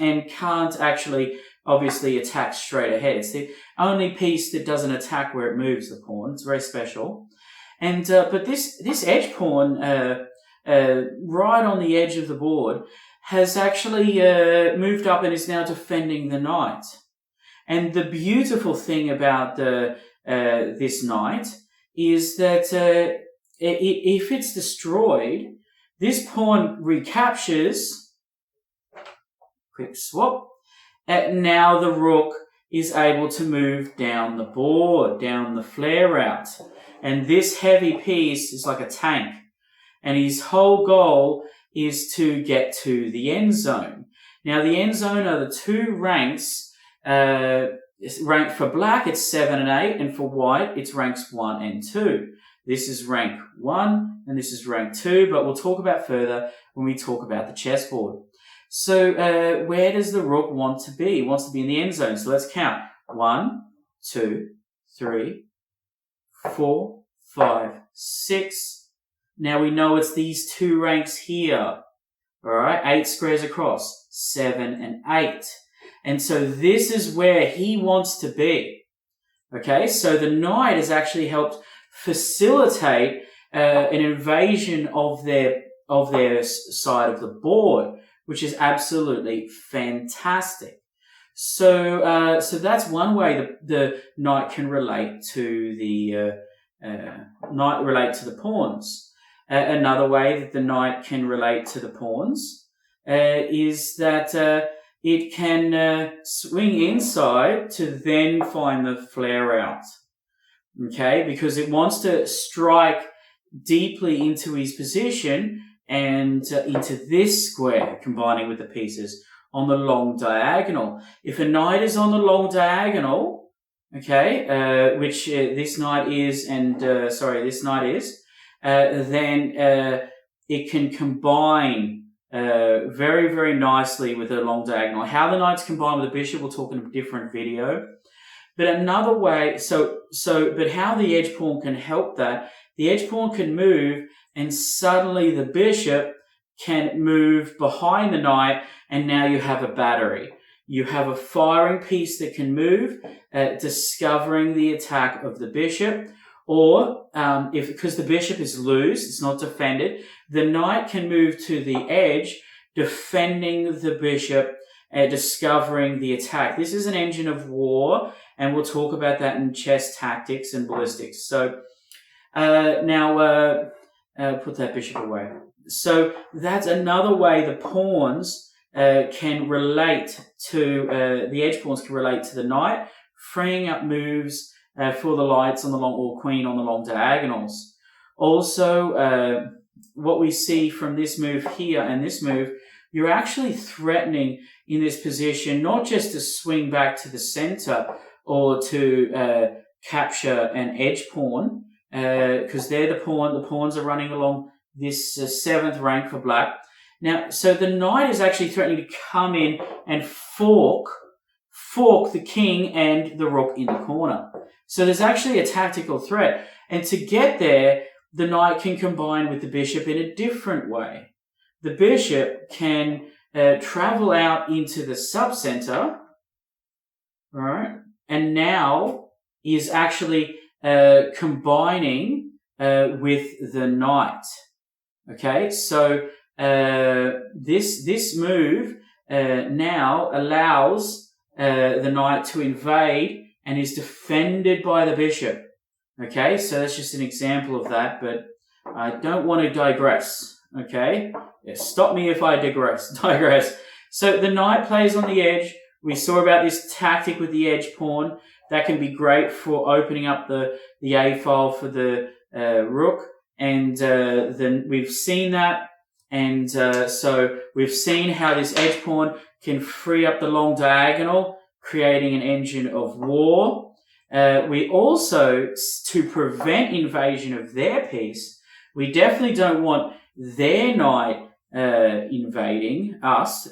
and can't actually obviously attack straight ahead. It's the only piece that doesn't attack where it moves the pawn. It's very special. And but this edge pawn right on the edge of the board has actually moved up and is now defending the knight. And the beautiful thing about this knight is that if it's destroyed, this pawn recaptures. Quick swap. Now the rook is able to move down the board, down the flare route. And this heavy piece is like a tank. And his whole goal is to get to the end zone. Now the end zone are the two ranks. Rank for black, it's 7 and 8, and for white, it's ranks 1 and 2. This is rank 1, and this is rank 2, but we'll talk about further when we talk about the chessboard. So, where does the rook want to be? It wants to be in the end zone. So let's count. 1, 2, 3, 4, 5, 6. Now we know it's these two ranks here. Alright, 8 squares across, 7 and 8. And so this is where he wants to be. Okay, so the knight has actually helped facilitate an invasion of their side of the board, which is absolutely fantastic. So that's one way the knight can relate to the pawns. Another way that the knight can relate to the pawns is that it can swing inside to then find the flare out. Okay, because it wants to strike deeply into his position and into this square, combining with the pieces on the long diagonal. If a knight is on the long diagonal, okay, which this knight is, and this knight is, then it can combine very, very nicely with a long diagonal. How the knights combine with the bishop, we'll talk in a different video. But another way, but how the edge pawn can help that, the edge pawn can move and suddenly the bishop can move behind the knight, and now you have a battery. You have a firing piece that can move, discovering the attack of the bishop. Or, because the bishop is loose, it's not defended, the knight can move to the edge, defending the bishop, discovering the attack. This is an engine of war, and we'll talk about that in chess tactics and ballistics. So, now, put that bishop away. So, that's another way the pawns can relate to, the edge pawns can relate to the knight, freeing up moves for the lights on the long, or queen on the long diagonals. Also, what we see from this move here and this move, you're actually threatening in this position not just to swing back to the center or to capture an edge pawn, because they're the pawns are running along this 7th rank for black. Now, so the knight is actually threatening to come in and fork the king and the rook in the corner. So there's actually a tactical threat. And to get there, the knight can combine with the bishop in a different way. The bishop can travel out into the subcenter, right? And now is actually combining with the knight. Okay, so this move now allows the knight to invade and is defended by the bishop. Okay, so that's just an example of that, but I don't want to digress. Okay, stop me if I digress. So the knight plays on the edge. We saw about this tactic with the edge pawn. That can be great for opening up the A file for the rook, and then we've seen that. And so we've seen how this edge pawn can free up the long diagonal, creating an engine of war. We also, to prevent invasion of their piece, we definitely don't want their knight invading us.